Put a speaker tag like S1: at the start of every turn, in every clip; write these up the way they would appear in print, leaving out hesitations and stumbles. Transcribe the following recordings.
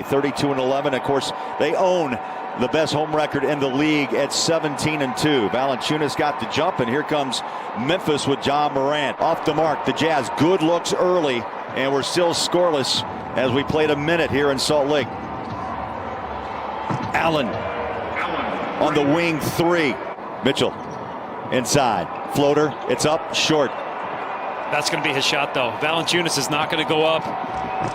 S1: 32-11. Of course, they own the best home record in the league at 17-2. Valanciunas got the jump, and here comes Memphis with Ja Morant. Off the mark, the Jazz. Good looks early, and we're still scoreless as we played a minute here in Salt Lake. Allen on the wing three. Mitchell inside. Floater. It's up. Short.
S2: That's going to be his shot, though. Valanciunas is not going to go up.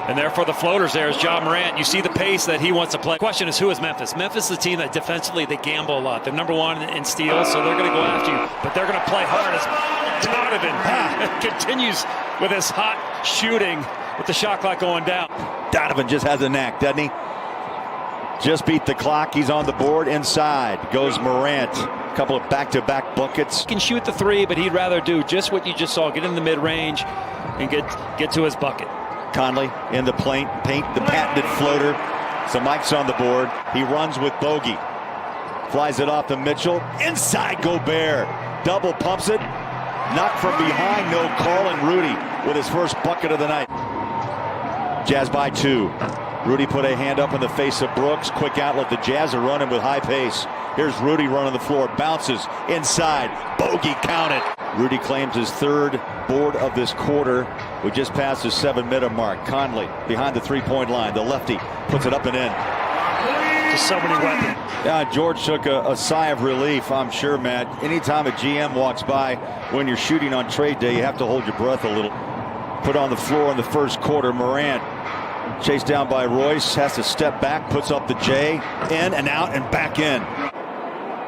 S2: And therefore, the floaters there is Ja Morant. You see the pace that he wants to play. Question is, who is Memphis? Memphis is a team that defensively, they gamble a lot. They're number one in steals, so they're going to go after you. But they're going to play hard as Donovan continues with his hot shooting with the shot clock going down.
S1: Donovan just has a knack, doesn't he? Just beat the clock. He's on the board. Inside goes Morant. A couple of back-to-back buckets.
S2: He can shoot the three, but he'd rather do just what you just saw. Get in the mid-range and get to his bucket.
S1: Conley in the paint, the patented floater. So Mike's on the board. He runs with Bogey. Flies it off to Mitchell. Inside Gobert. Double pumps it. Knocked from behind. No call, and Rudy with his first bucket of the night. Jazz by 2. Rudy put a hand up in the face of Brooks. Quick outlet. The Jazz are running with high pace. Here's Rudy running the floor. Bounces inside. Bogey counted. Rudy claims his third board of this quarter. We just passed the 7-minute mark. Conley behind the three-point line. The lefty puts it up and in.
S2: Just so many weapons.
S1: Yeah, George took a sigh of relief, I'm sure, Matt. Anytime a GM walks by when you're shooting on trade day, you have to hold your breath a little. Put on the floor in the first quarter. Morant chased down by Royce, has to step back, puts up the J, in and out and back in.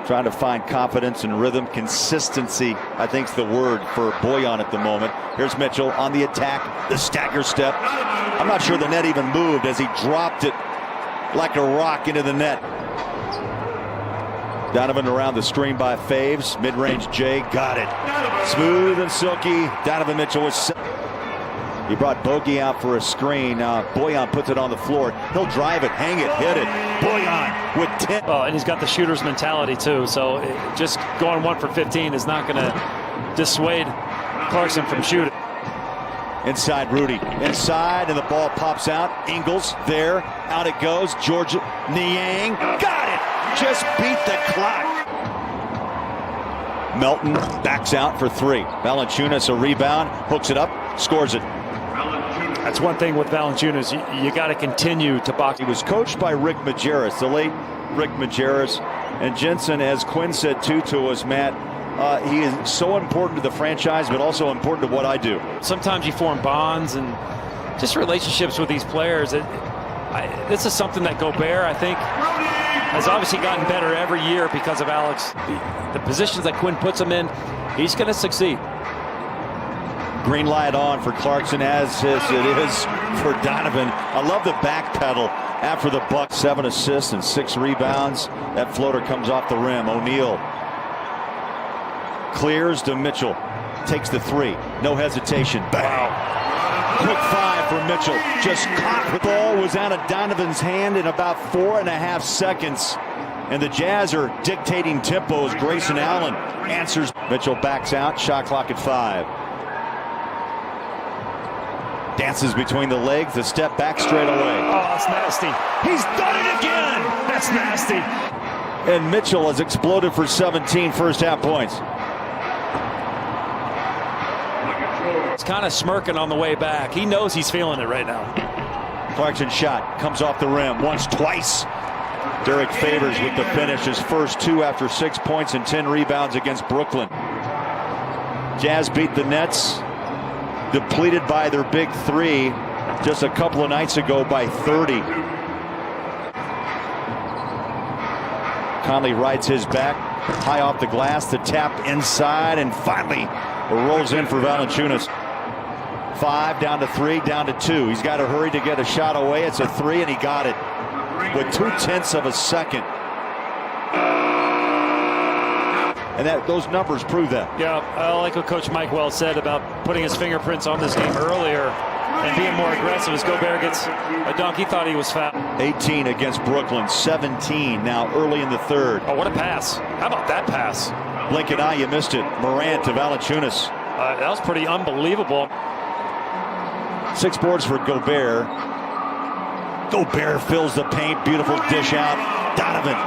S1: Trying to find confidence and rhythm. Consistency, I think, is the word for Bojan at the moment. Here's Mitchell on the attack, the stagger step. I'm not sure the net even moved as he dropped it like a rock into the net. Donovan around the screen by Faves. Mid-range J, got it. Smooth and silky. Donovan Mitchell was... He brought Bogey out for a screen. Bojan puts it on the floor. He'll drive it, hang it, hit it. Bojan with 10.
S2: Oh, and he's got the shooter's mentality, too. So just going 1 for 15 is not going to dissuade Clarkson from shooting.
S1: Inside Rudy. Inside, and the ball pops out. Ingles there. Out it goes. George Niang. Got it! Just beat the clock. Melton backs out for 3. Valanciunas a rebound. Hooks it up. Scores it.
S2: That's one thing with Valanciunas. You got to continue to box.
S1: He was coached by Rick Majerus, the late Rick Majerus. And Jensen, as Quinn said too to us, Matt, he is so important to the franchise, but also important to what I do.
S2: Sometimes you form bonds and just relationships with these players. This is something that Gobert, I think, has obviously gotten better every year because of Alex. The positions that Quinn puts him in, he's going to succeed.
S1: Green light on for Clarkson, as it is for Donovan. I love the back pedal after the buck. 7 assists and 6 rebounds. That floater comes off the rim. O'Neal clears to Mitchell. Takes the 3. No hesitation. Bang. Wow. Quick 5 for Mitchell. Just caught. The ball was out of Donovan's hand in about 4.5 seconds. And the Jazz are dictating tempo as Grayson Allen answers. Mitchell backs out. Shot clock at 5. Dances between the legs, the step back straight away.
S2: Oh, that's nasty.
S1: He's done it again!
S2: That's nasty.
S1: And Mitchell has exploded for 17 first half points.
S2: He's kind of smirking on the way back. He knows he's feeling it right now.
S1: Clarkson shot, comes off the rim, once, twice. Derek Favors with the finish, his first 2 after 6 points and 10 rebounds against Brooklyn. Jazz beat the Nets, depleted by their big 3 just a couple of nights ago by 30. Conley rides his back, high off the glass, the tap inside, and finally rolls in for Valanciunas. 5 down to 3, down to 2. He's got to hurry to get a shot away. It's a 3, and he got it with 0.2 of a second. And those numbers prove that.
S2: Yeah, I like what Coach Mike Wells said about putting his fingerprints on this game earlier and being more aggressive. As Gobert gets a dunk, he thought he was foul.
S1: 18 against Brooklyn, 17 now early in the third.
S2: Oh, what a pass. How about that pass?
S1: Blink an eye, you missed it. Morant to Valanciunas.
S2: That was pretty unbelievable.
S1: 6 boards for Gobert. Gobert fills the paint. Beautiful dish out. Donovan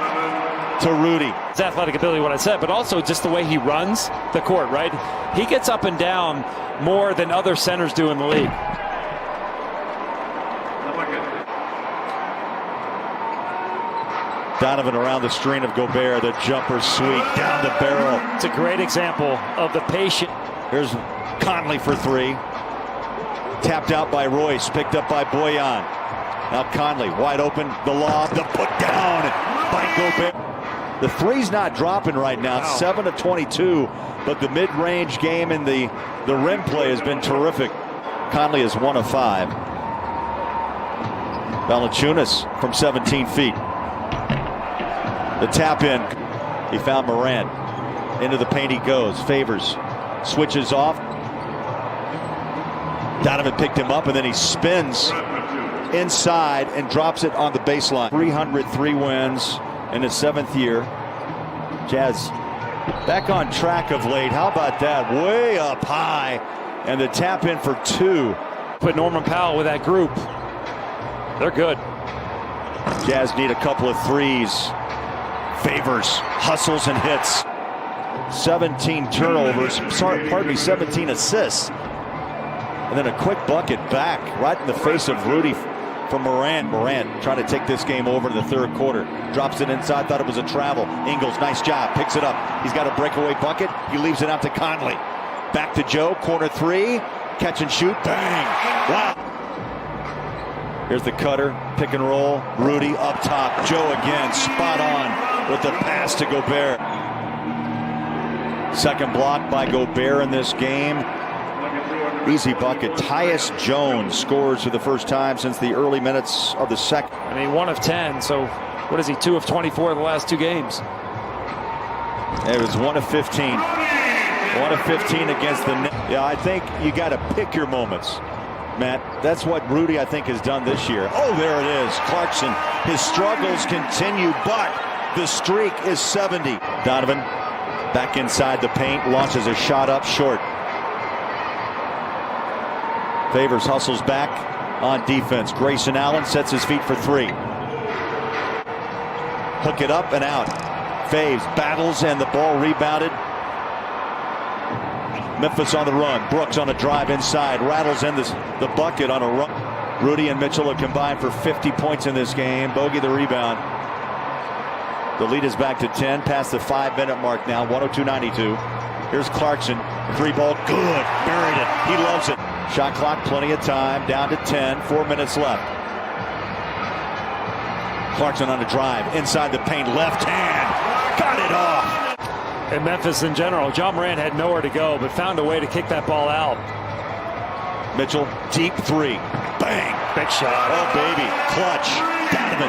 S1: to Rudy.
S2: His athletic ability, what I said, but also just the way he runs the court, right? He gets up and down more than other centers do in the league.
S1: Donovan around the screen of Gobert. The jumper sweep down the barrel.
S2: It's a great example of the patient.
S1: Here's Conley for three. Tapped out by Royce. Picked up by Boyan. Now Conley wide open. The lob. The put down by Gobert. The three's not dropping right now.
S2: Wow.
S1: 7 of 22. But the mid-range game and the rim play has been terrific. Conley is 1 of 5. Valanciunas from 17 feet. The tap in. He found Morant. Into the paint he goes. Favors. Switches off. Donovan picked him up and then he spins inside and drops it on the baseline. 303 wins in his 7th year. Jazz back on track of late. How about that? Way up high. And the tap in for 2.
S2: Put Norman Powell with that group. They're good.
S1: Jazz need a couple of threes. Favors, hustles and hits. 17 turnovers. 17 assists. And then a quick bucket back right in the face of Rudy from Morant. Morant trying to take this game over in the 3rd quarter. Drops it inside, thought it was a travel. Ingles, nice job, picks it up. He's got a breakaway bucket. He leaves it out to Conley. Back to Joe, corner 3. Catch and shoot, bang. Wow. Here's the cutter, pick and roll. Rudy up top. Joe again, spot on with the pass to Gobert. Second block by Gobert in this game. Easy bucket. Tyus Jones scores for the first time since the early minutes of the second.
S2: I mean, 1 of 10, so what is he, 2 of 24 in the last 2 games?
S1: It was 1 of 15. 1 of 15 against the Knicks. Yeah, I think you got to pick your moments, Matt. That's what Rudy, I think, has done this year. Oh, there it is. Clarkson. His struggles continue, but the streak is 70. Donovan back inside the paint, launches a shot up short. Favors hustles back on defense. Grayson Allen sets his feet for 3. Hook it up and out. Faves battles and the ball rebounded. Memphis on the run. Brooks on a drive inside. Rattles in the bucket on a run. Rudy and Mitchell are combined for 50 points in this game. Bogey the rebound. The lead is back to 10. Past the 5-minute mark now. 102-92. Here's Clarkson. 3-ball. Good. Buried it. He loves it. Shot clock. Plenty of time. Down to 10. 4 minutes left. Clarkson on a drive. Inside the paint. Left hand. Got it off.
S2: In Memphis in general, John Morant had nowhere to go, but found a way to kick that ball out.
S1: Mitchell, deep 3. Bang.
S2: Big shot.
S1: Oh, baby. Clutch. Donovan.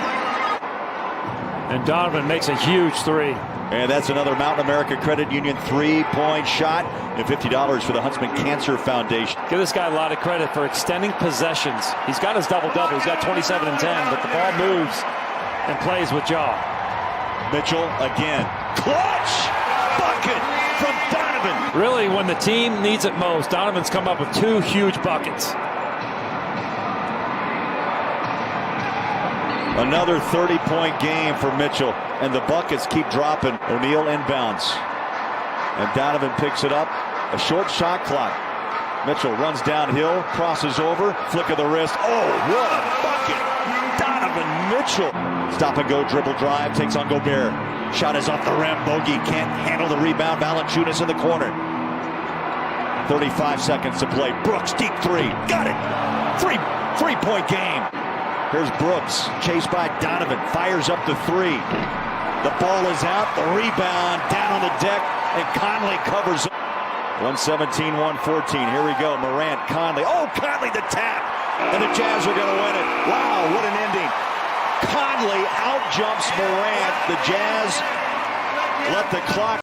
S2: And Donovan makes a huge 3.
S1: And that's another Mountain America Credit Union 3-point shot. And $50 for the Huntsman Cancer Foundation.
S2: Give this guy a lot of credit for extending possessions. He's got his double-double. He's got 27 and 10, but the ball moves and plays with jaw.
S1: Mitchell again. Clutch! Bucket from Donovan.
S2: Really, when the team needs it most, Donovan's come up with 2 huge buckets.
S1: Another 30-point game for Mitchell, and the buckets keep dropping. O'Neal inbounds, and Donovan picks it up. A short shot clock. Mitchell runs downhill, crosses over, flick of the wrist. Oh, what a bucket! Donovan Mitchell. Stop and go dribble drive, takes on Gobert. Shot is off the rim. Bogey can't handle the rebound. Valanciunas in the corner. 35 seconds to play. Brooks, deep 3. Got it. Three-point game. Here's Brooks, chased by Donovan. Fires up the 3. The ball is out. The rebound down on the deck. And Conley covers it. 117-114. Here we go. Morant, Conley. Oh, Conley the tap. And the Jazz are going to win it. Wow, what an ending. Conley out-jumps Morant. The Jazz let the clock